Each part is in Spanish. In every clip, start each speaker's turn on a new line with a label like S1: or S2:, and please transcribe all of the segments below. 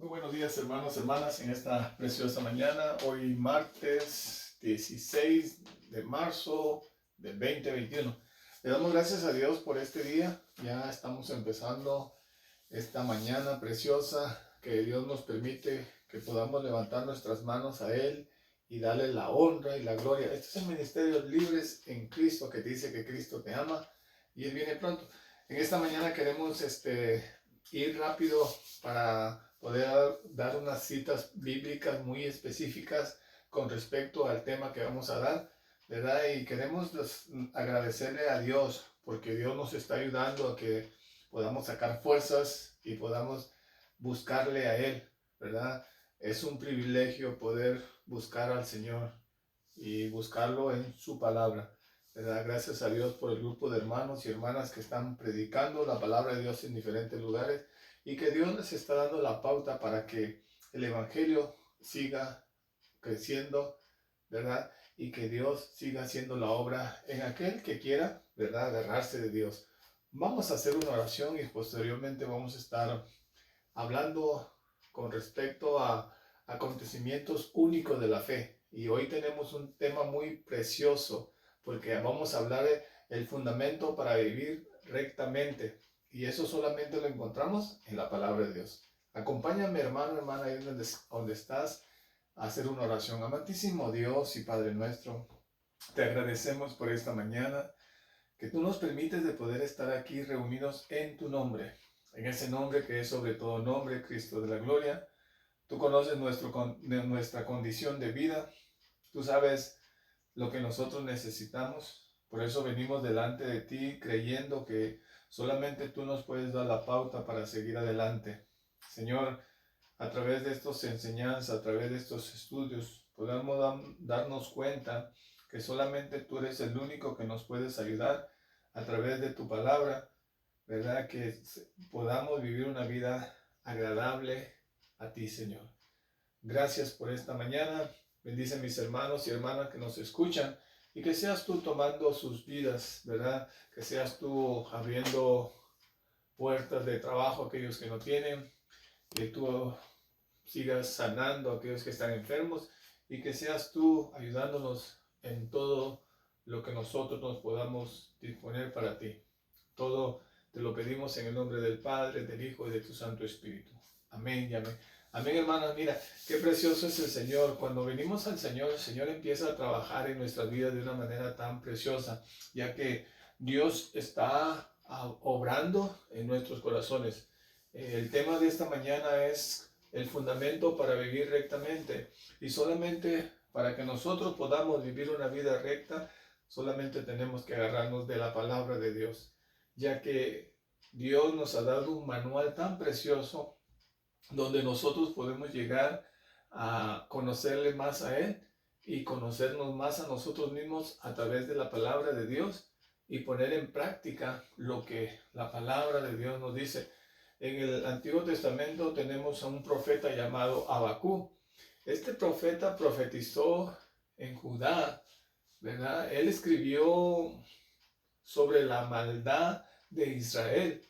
S1: Muy buenos días, hermanos, hermanas, en esta preciosa mañana, hoy martes 16 de marzo del 2021. Le damos gracias a Dios por este día. Ya estamos empezando esta mañana preciosa que Dios nos permite que podamos levantar nuestras manos a Él y darle la honra y la gloria. Este es el Ministerio Libres en Cristo, que dice que Cristo te ama y Él viene pronto. En esta mañana queremos ir rápido para poder dar unas citas bíblicas muy específicas con respecto al tema que vamos a dar, ¿verdad? Y queremos agradecerle a Dios porque Dios nos está ayudando a que podamos sacar fuerzas y podamos buscarle a Él, ¿verdad? Es un privilegio poder buscar al Señor y buscarlo en su palabra, ¿verdad? Gracias a Dios por el grupo de hermanos y hermanas que están predicando la palabra de Dios en diferentes lugares y que Dios les está dando la pauta para que el Evangelio siga creciendo, ¿verdad? Y que Dios siga haciendo la obra en aquel que quiera, ¿verdad? Agarrarse de Dios. Vamos a hacer una oración y posteriormente vamos a estar hablando con respecto a acontecimientos únicos de la fe. Y hoy tenemos un tema muy precioso porque vamos a hablar de el fundamento para vivir rectamente. Y eso solamente lo encontramos en la palabra de Dios. Acompáñame, hermano, hermana, ahí donde estás, a hacer una oración. Amantísimo Dios y Padre nuestro, te agradecemos por esta mañana que tú nos permites de poder estar aquí reunidos en tu nombre, en ese nombre que es sobre todo nombre, Cristo de la gloria. Tú conoces nuestra condición de vida, tú sabes lo que nosotros necesitamos, por eso venimos delante de ti creyendo que solamente tú nos puedes dar la pauta para seguir adelante. Señor, a través de estas enseñanzas, a través de estos estudios, podamos darnos cuenta que solamente tú eres el único que nos puedes ayudar a través de tu palabra, ¿verdad? Que podamos vivir una vida agradable a ti, Señor. Gracias por esta mañana. Bendice a mis hermanos y hermanas que nos escuchan y que seas tú tomando sus vidas, ¿verdad? Que seas tú abriendo puertas de trabajo a aquellos que no tienen, que tú sigas sanando a aquellos que están enfermos y que seas tú ayudándonos en todo lo que nosotros nos podamos disponer para ti. Todo te lo pedimos en el nombre del Padre, del Hijo y de tu Santo Espíritu. Amén y amén. Amén, hermanos. Mira, qué precioso es el Señor. Cuando venimos al Señor, el Señor empieza a trabajar en nuestras vidas de una manera tan preciosa, ya que Dios está obrando en nuestros corazones. El tema de esta mañana es el fundamento para vivir rectamente. Y solamente para que nosotros podamos vivir una vida recta, solamente tenemos que agarrarnos de la palabra de Dios, ya que Dios nos ha dado un manual tan precioso donde nosotros podemos llegar a conocerle más a Él y conocernos más a nosotros mismos a través de la palabra de Dios y poner en práctica lo que la palabra de Dios nos dice. En el Antiguo Testamento tenemos a un profeta llamado Abacú. Este profeta profetizó en Judá, ¿verdad? Él escribió sobre la maldad de Israel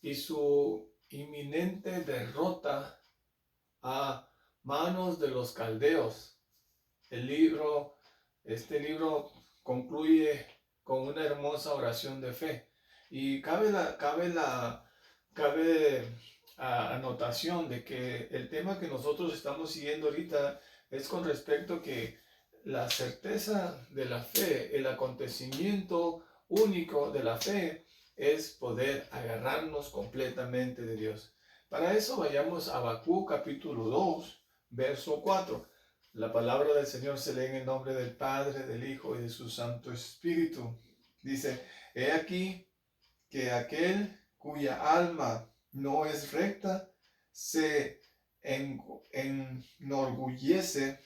S1: y su inminente derrota a manos de los caldeos. Este libro concluye con una hermosa oración de fe y cabe anotación de que el tema que nosotros estamos siguiendo ahorita es con respecto a que la certeza de la fe, el acontecimiento único de la fe es poder agarrarnos completamente de Dios. Para eso vayamos a Habacuc capítulo 2, verso 4. La palabra del Señor se lee en el nombre del Padre, del Hijo y de su Santo Espíritu. Dice, he aquí que aquel cuya alma no es recta se enorgullece,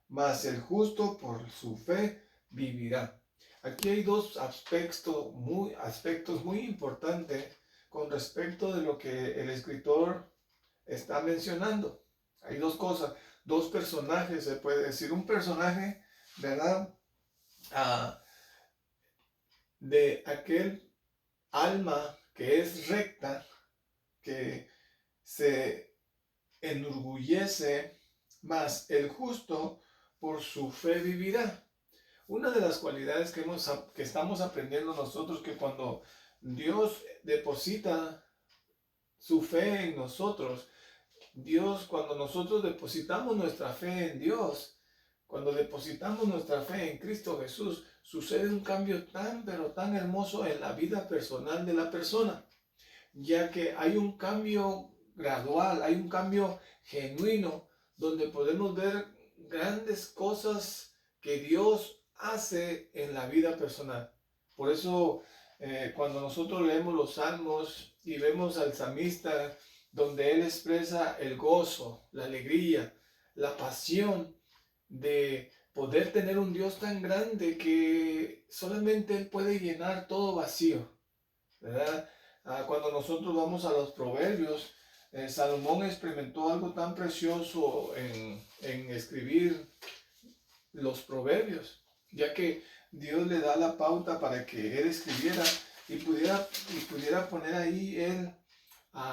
S1: mas el justo por su fe vivirá. Aquí hay dos aspectos muy importantes con respecto de lo que el escritor está mencionando. Hay dos cosas, dos personajes, se puede decir. Un personaje, ¿verdad? Ah, de aquel alma que es recta, que se enorgullece, mas el justo por su fe vivirá. Una de las cualidades que estamos aprendiendo nosotros, que cuando Dios deposita su fe en nosotros, Dios, cuando nosotros depositamos nuestra fe en Dios, cuando depositamos nuestra fe en Cristo Jesús, sucede un cambio tan, pero tan hermoso en la vida personal de la persona, ya que hay un cambio gradual, hay un cambio genuino, donde podemos ver grandes cosas que Dios hace en la vida personal. Por eso, cuando nosotros leemos los salmos y vemos al salmista, donde él expresa el gozo, la alegría, la pasión de poder tener un Dios tan grande que solamente Él puede llenar todo vacío, ¿verdad? Cuando nosotros vamos a los proverbios, Salomón experimentó algo tan precioso en escribir los proverbios, ya que Dios le da la pauta para que él escribiera y pudiera poner ahí él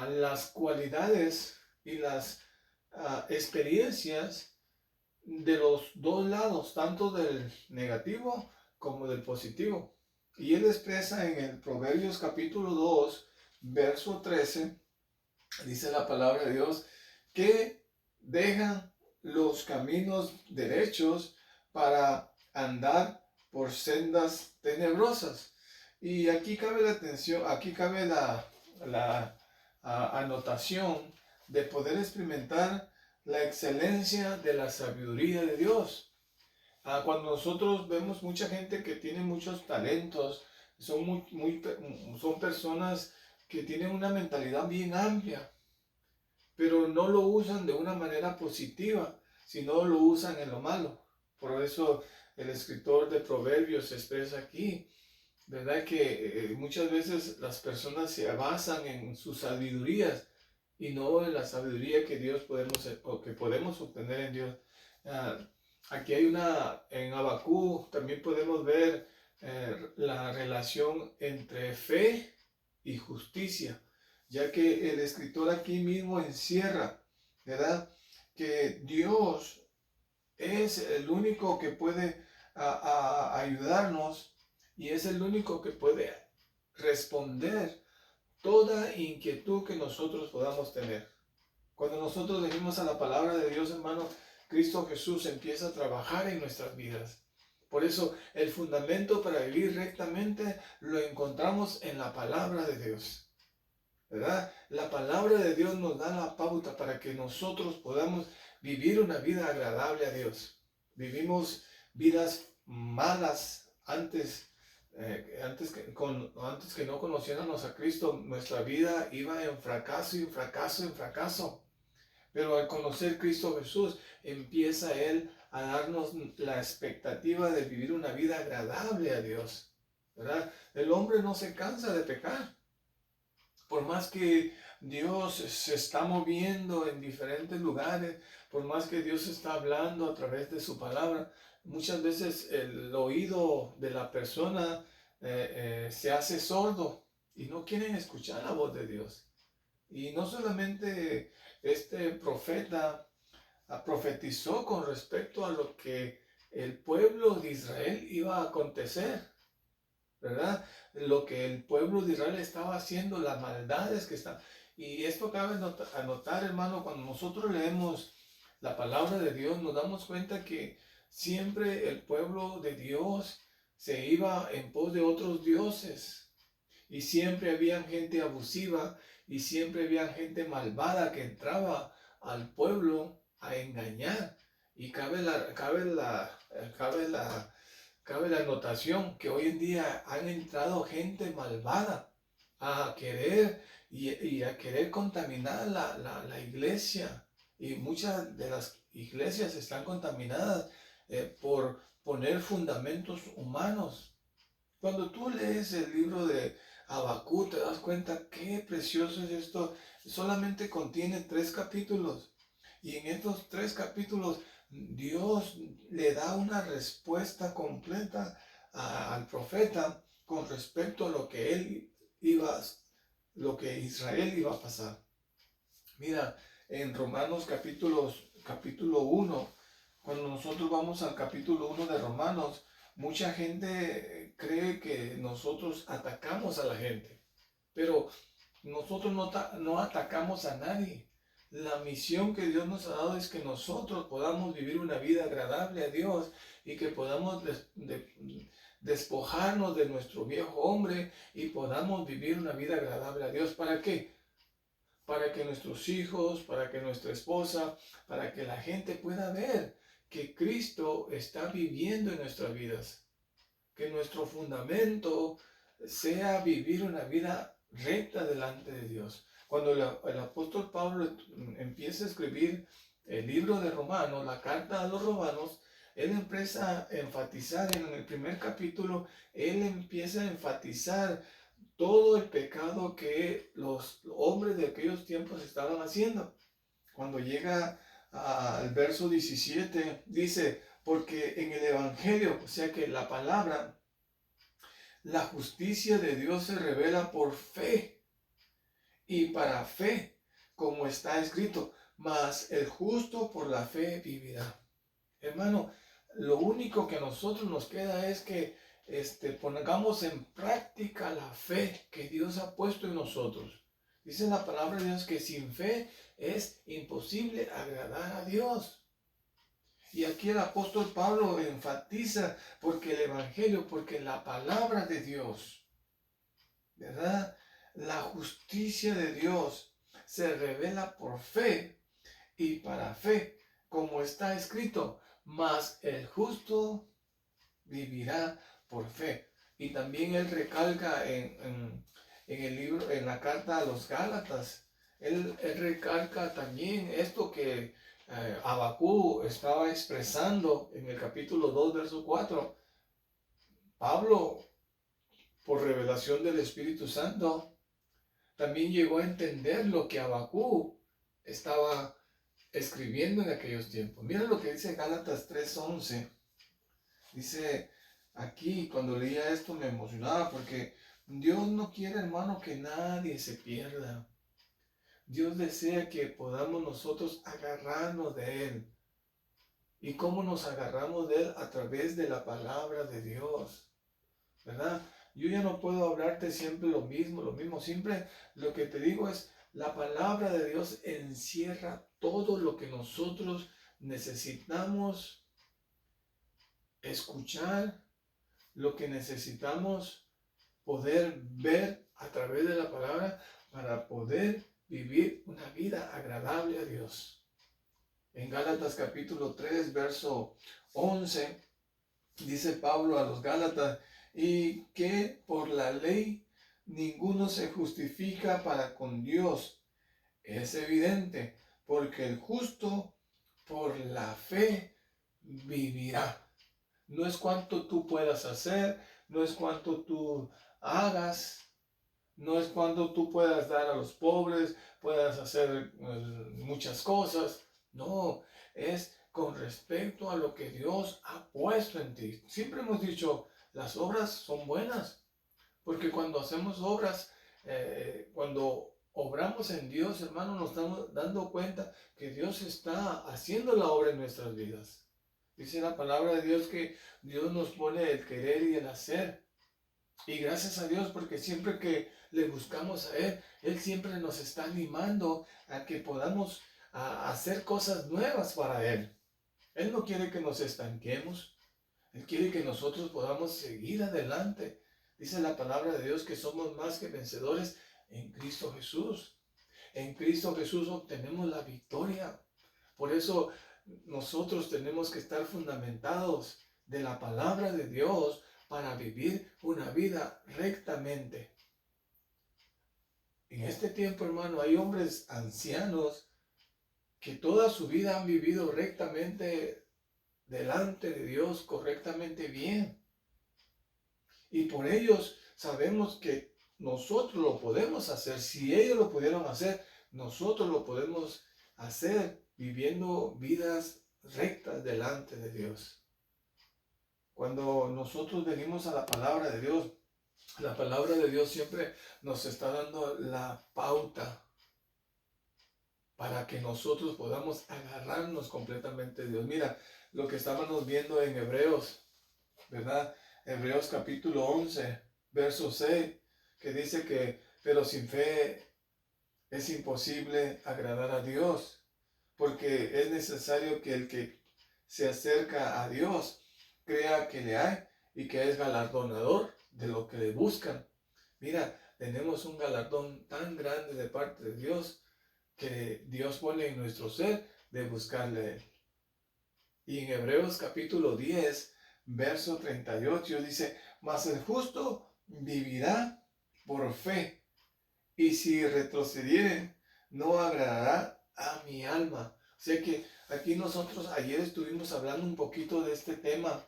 S1: las cualidades y las experiencias de los dos lados, tanto del negativo como del positivo. Y él expresa en el Proverbios capítulo 2, verso 13, dice la palabra de Dios, que dejan los caminos derechos para andar por sendas tenebrosas. Y aquí cabe la atención, aquí cabe la anotación de poder experimentar la excelencia de la sabiduría de Dios. Cuando nosotros vemos mucha gente que tiene muchos talentos, son personas que tienen una mentalidad bien amplia, pero no lo usan de una manera positiva, sino lo usan en lo malo. Por eso el escritor de Proverbios expresa aquí, ¿verdad? Que muchas veces las personas se basan en sus sabidurías y no en la sabiduría que podemos obtener en Dios. Aquí hay en Abacú también podemos ver la relación entre fe y justicia, ya que el escritor aquí mismo encierra, ¿verdad? Que Dios es el único que puede ayudarnos y es el único que puede responder toda inquietud que nosotros podamos tener. Cuando nosotros venimos a la palabra de Dios, hermano, Cristo Jesús empieza a trabajar en nuestras vidas. Por eso el fundamento para vivir rectamente lo encontramos en la palabra de Dios, ¿verdad? La palabra de Dios nos da la pauta para que nosotros podamos vivir una vida agradable a Dios. Vivimos vidas malas antes que no conociéramos a Cristo. Nuestra vida iba en fracaso, en fracaso, en fracaso. Pero al conocer a Cristo Jesús, empieza Él a darnos la expectativa de vivir una vida agradable a Dios, ¿verdad? El hombre no se cansa de pecar. Por más que Dios se está moviendo en diferentes lugares, por más que Dios está hablando a través de su palabra, muchas veces el oído de la persona se hace sordo y no quieren escuchar la voz de Dios. Y no solamente este profeta profetizó con respecto a lo que el pueblo de Israel iba a acontecer, ¿verdad? Lo que el pueblo de Israel estaba haciendo, las maldades que están. Y esto cabe anotar, hermano, cuando nosotros leemos la palabra de Dios, nos damos cuenta que siempre el pueblo de Dios se iba en pos de otros dioses. Y siempre había gente abusiva y siempre había gente malvada que entraba al pueblo a engañar. Y cabe la anotación que hoy en día han entrado gente malvada a querer y a querer contaminar la iglesia. Y muchas de las iglesias están contaminadas por poner fundamentos humanos. Cuando tú lees el libro de Abacú, te das cuenta qué precioso es esto. Solamente contiene 3 capítulos. Y en estos 3 capítulos, Dios le da una respuesta completa al profeta con respecto a lo que Israel iba a pasar. Mira, en Romanos capítulo 1. Cuando nosotros vamos al capítulo 1 de Romanos, mucha gente cree que nosotros atacamos a la gente, pero nosotros no atacamos a nadie. La misión que Dios nos ha dado es que nosotros podamos vivir una vida agradable a Dios y que podamos despojarnos de nuestro viejo hombre y podamos vivir una vida agradable a Dios. ¿Para qué? Para que nuestros hijos, para que nuestra esposa, para que la gente pueda ver que Cristo está viviendo en nuestras vidas. Que nuestro fundamento sea vivir una vida recta delante de Dios. Cuando el apóstol Pablo empieza a escribir el libro de Romanos, la carta a los romanos, él empieza a enfatizar en el primer capítulo, él empieza a enfatizar todo el pecado que los hombres de aquellos tiempos estaban haciendo. Cuando llega al verso 17, dice, porque en el Evangelio, o sea que la palabra, la justicia de Dios se revela por fe y para fe, como está escrito, mas el justo por la fe vivirá. Hermano, lo único que a nosotros nos queda es que pongamos en práctica la fe que Dios ha puesto en nosotros. Dice la palabra de Dios que sin fe es imposible agradar a Dios. Y aquí el apóstol Pablo enfatiza porque el Evangelio, porque la palabra de Dios, ¿verdad? La justicia de Dios se revela por fe y para fe, como está escrito, mas el justo vivirá por fe. Y también él recalca en el libro, en la carta a los Gálatas, él recalca también esto que Abacú estaba expresando en el capítulo 2, verso 4. Pablo, por revelación del Espíritu Santo, también llegó a entender lo que Abacú estaba escribiendo en aquellos tiempos. Mira lo que dice Gálatas 3:11. Dice aquí, cuando leía esto me emocionaba porque Dios no quiere, hermano, que nadie se pierda. Dios desea que podamos nosotros agarrarnos de Él. ¿Y cómo nos agarramos de Él? A través de la palabra de Dios, ¿verdad? Yo ya no puedo hablarte siempre lo mismo. Siempre lo que te digo es, la palabra de Dios encierra todo lo que nosotros necesitamos escuchar, lo que necesitamos poder ver a través de la palabra para poder vivir una vida agradable a Dios. En Gálatas capítulo 3, verso 11, dice Pablo a los Gálatas, y que por la ley ninguno se justifica para con Dios. Es evidente, porque el justo por la fe vivirá. No es cuánto tú puedas hacer, no es cuánto tú hagas, no es cuánto tú puedas dar a los pobres, puedas hacer muchas cosas. No, es con respecto a lo que Dios ha puesto en ti. Siempre hemos dicho, las obras son buenas, porque cuando hacemos obras, cuando obramos en Dios, hermano, nos estamos dando cuenta que Dios está haciendo la obra en nuestras vidas. Dice la palabra de Dios que Dios nos pone el querer y el hacer. Y gracias a Dios, porque siempre que le buscamos a Él, Él siempre nos está animando a que podamos hacer cosas nuevas para Él. Él no quiere que nos estanquemos. Él quiere que nosotros podamos seguir adelante. Dice la palabra de Dios que somos más que vencedores en Cristo Jesús. En Cristo Jesús obtenemos la victoria. Por eso nosotros tenemos que estar fundamentados de la palabra de Dios para vivir una vida rectamente. En este tiempo, hermano, hay hombres ancianos que toda su vida han vivido rectamente delante de Dios, correctamente bien. Y por ellos sabemos que nosotros lo podemos hacer. Si ellos lo pudieron hacer, nosotros lo podemos hacer viviendo vidas rectas delante de Dios. Cuando nosotros venimos a la palabra de Dios, la palabra de Dios siempre nos está dando la pauta. para que nosotros podamos agarrarnos completamente de Dios. Mira lo que estábamos viendo en Hebreos, ¿verdad? Hebreos capítulo 11, verso 6, que dice que, pero sin fe es imposible agradar a Dios, porque es necesario que el que se acerca a Dios crea que le hay y que es galardonador de lo que le buscan. Mira, tenemos un galardón tan grande de parte de Dios que Dios pone en nuestro ser de buscarle a Él. Y en Hebreos capítulo 10, verso 38 dice, mas el justo vivirá por fe, y si retrocedieren, no agradará a mi alma. O sea que aquí nosotros ayer estuvimos hablando un poquito de este tema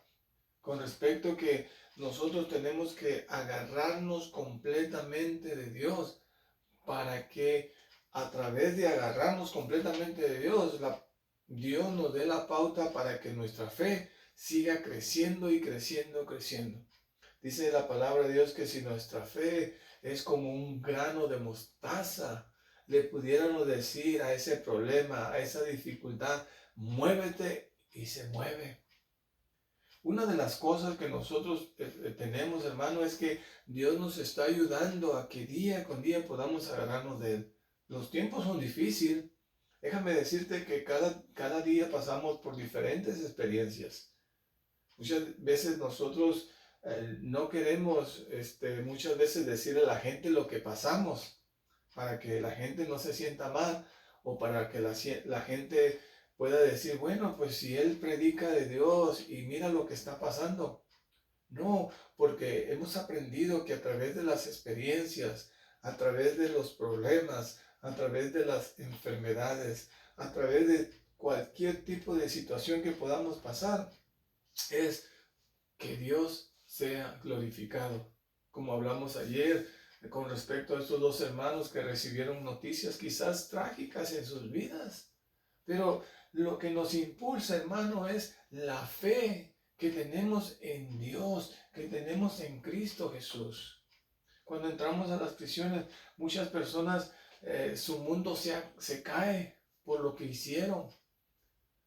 S1: con respecto a que nosotros tenemos que agarrarnos completamente de Dios para que a través de agarrarnos completamente de Dios, Dios nos dé la pauta para que nuestra fe siga creciendo y creciendo, creciendo. Dice la palabra de Dios que si nuestra fe es como un grano de mostaza, le pudiéramos decir a ese problema, a esa dificultad, muévete y se mueve. Una de las cosas que nosotros tenemos, hermano, es que Dios nos está ayudando a que día con día podamos agarrarnos de Él. Los tiempos son difíciles. Déjame decirte que cada día pasamos por diferentes experiencias. Muchas veces nosotros no queremos muchas veces decirle a la gente lo que pasamos para que la gente no se sienta mal o para que la gente pueda decir, bueno, pues si él predica de Dios y mira lo que está pasando. No, porque hemos aprendido que a través de las experiencias, a través de los problemas, a través de las enfermedades, a través de cualquier tipo de situación que podamos pasar, es que Dios sea glorificado. Como hablamos ayer con respecto a estos dos hermanos que recibieron noticias quizás trágicas en sus vidas. Pero lo que nos impulsa, hermano, es la fe que tenemos en Dios, que tenemos en Cristo Jesús. Cuando entramos a las prisiones, muchas personas, su mundo se cae por lo que hicieron.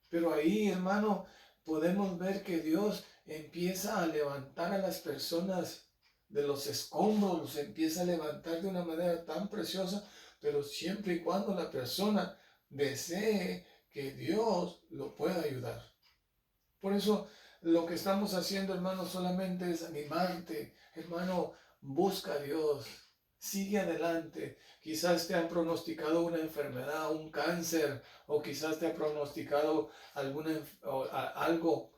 S1: Pero ahí, hermano, podemos ver que Dios empieza a levantar a las personas de los escombros, los empieza a levantar de una manera tan preciosa, pero siempre y cuando la persona desee que Dios lo pueda ayudar. Por eso lo que estamos haciendo, hermano, solamente es animarte. Hermano, busca a Dios. Sigue adelante. Quizás te han pronosticado una enfermedad, un cáncer, o quizás te ha pronosticado algo.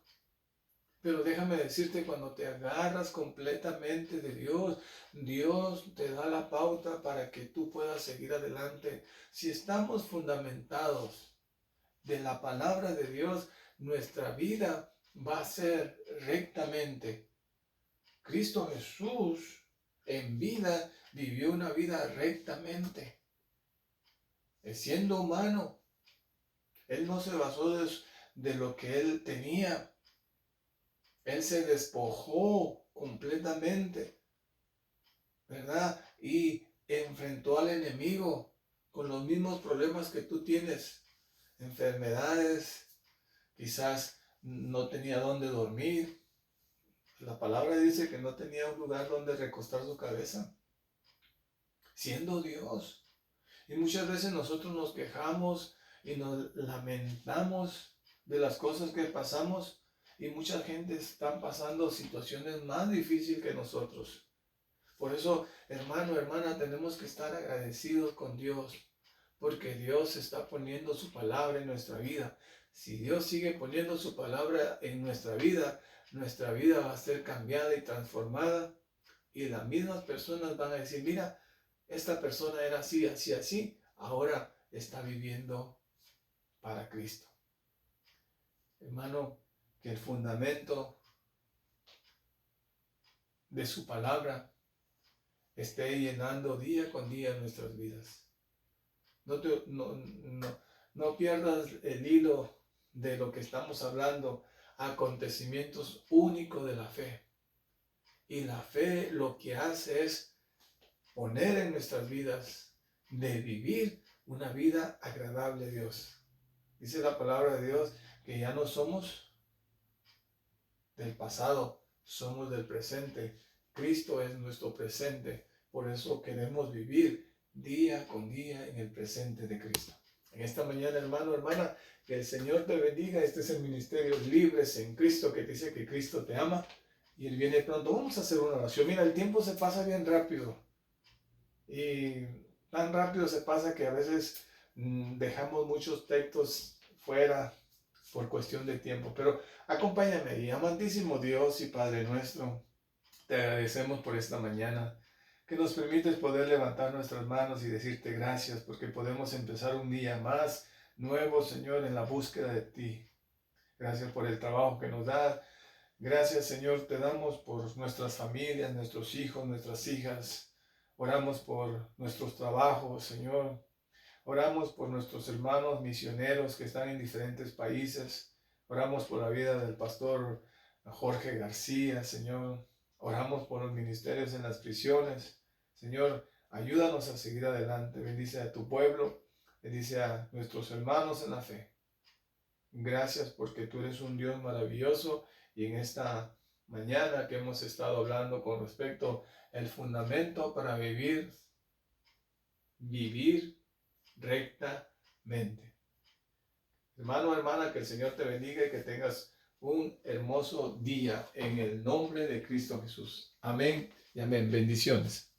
S1: Pero déjame decirte, cuando te agarras completamente de Dios, Dios te da la pauta para que tú puedas seguir adelante. Si estamos fundamentados de la palabra de Dios, nuestra vida va a ser rectamente. Cristo Jesús en vida vivió una vida rectamente. Siendo humano, Él no se basó de lo que Él tenía. Él se despojó completamente, ¿verdad? Y enfrentó al enemigo con los mismos problemas que tú tienes. Enfermedades, quizás no tenía dónde dormir. La palabra dice que no tenía un lugar donde recostar su cabeza, siendo Dios. Y muchas veces nosotros nos quejamos y nos lamentamos de las cosas que pasamos, y mucha gente está pasando situaciones más difíciles que nosotros. Por eso, hermano, hermana, tenemos que estar agradecidos con Dios, porque Dios está poniendo su palabra en nuestra vida. Si Dios sigue poniendo su palabra en nuestra vida va a ser cambiada y transformada, y las mismas personas van a decir, mira, esta persona era así, así, así, ahora está viviendo para Cristo. Hermano, que el fundamento de su palabra esté llenando día con día nuestras vidas. No pierdas el hilo de lo que estamos hablando, acontecimientos únicos de la fe. Y la fe lo que hace es poner en nuestras vidas de vivir una vida agradable a Dios. Dice la palabra de Dios que ya no somos del pasado, somos del presente. Cristo es nuestro presente. Por eso queremos vivir día con día en el presente de Cristo. En esta mañana, hermano, hermana, que el Señor te bendiga. Este es el Ministerio Libres en Cristo, que dice que Cristo te ama y Él viene pronto. Vamos a hacer una oración. Mira, el tiempo se pasa bien rápido. Y tan rápido se pasa que a veces dejamos muchos textos fuera por cuestión de tiempo. Pero acompáñame ahí. Amantísimo Dios y Padre nuestro, te agradecemos por esta mañana, que nos permites poder levantar nuestras manos y decirte gracias, porque podemos empezar un día más nuevo, Señor, en la búsqueda de ti. Gracias por el trabajo que nos das. Gracias, Señor, te damos por nuestras familias, nuestros hijos, nuestras hijas. Oramos por nuestros trabajos, Señor. Oramos por nuestros hermanos misioneros que están en diferentes países. Oramos por la vida del pastor Jorge García, Señor. Oramos por los ministerios en las prisiones. Señor, ayúdanos a seguir adelante. Bendice a tu pueblo. Bendice a nuestros hermanos en la fe. Gracias porque tú eres un Dios maravilloso. Y en esta mañana que hemos estado hablando con respecto al fundamento para vivir rectamente. Hermano, hermana, que el Señor te bendiga y que tengas un hermoso día en el nombre de Cristo Jesús. Amén y amén. Bendiciones.